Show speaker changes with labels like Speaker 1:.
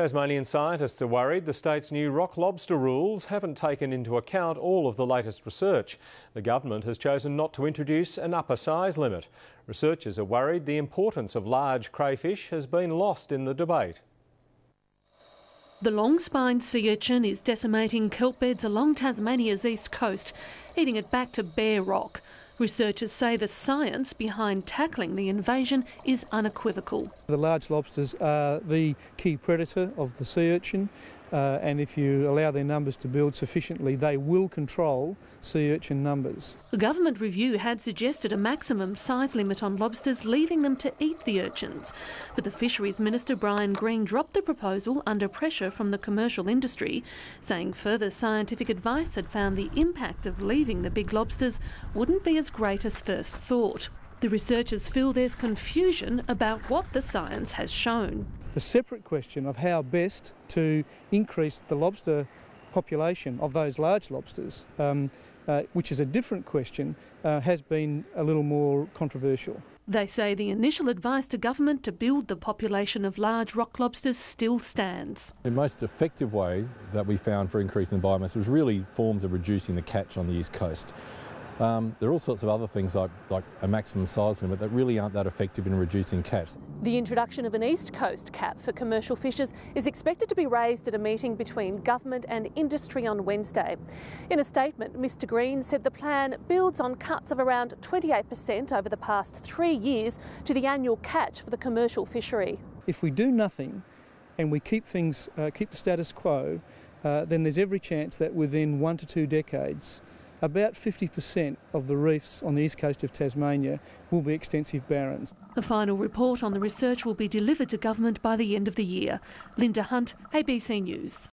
Speaker 1: Tasmanian scientists are worried the state's new rock lobster rules haven't taken into account all of the latest research. The government has chosen not to introduce an upper size limit. Researchers are worried the importance of large crayfish has been lost in the debate.
Speaker 2: The long-spined sea urchin is decimating kelp beds along Tasmania's east coast, eating it back to bare rock. Researchers say the science behind tackling the invasion is unequivocal.
Speaker 3: The large lobsters are the key predator of the sea urchin, and if you allow their numbers to build sufficiently, they will control sea urchin numbers.
Speaker 2: The government review had suggested a maximum size limit on lobsters, leaving them to eat the urchins. But the Fisheries Minister Brian Green dropped the proposal under pressure from the commercial industry, saying further scientific advice had found the impact of leaving the big lobsters wouldn't be as great as first thought. The researchers feel there's confusion about what the science has shown.
Speaker 3: The separate question of how best to increase the lobster population of those large lobsters, which is a different question, has been a little more controversial.
Speaker 2: They say the initial advice to government to build the population of large rock lobsters still stands.
Speaker 4: The most effective way that we found for increasing the biomass was really forms of reducing the catch on the east coast. There are all sorts of other things like a maximum size limit that really aren't that effective in reducing catch.
Speaker 2: The introduction of an East Coast cap for commercial fishers is expected to be raised at a meeting between government and industry on Wednesday. In a statement, Mr Green said the plan builds on cuts of around 28% over the past 3 years to the annual catch for the commercial fishery.
Speaker 3: If we do nothing and we keep the status quo, then there's every chance that within 1 to 2 decades, about 50% of the reefs on the east coast of Tasmania will be extensive barrens.
Speaker 2: A final report on the research will be delivered to government by the end of the year. Linda Hunt, ABC News.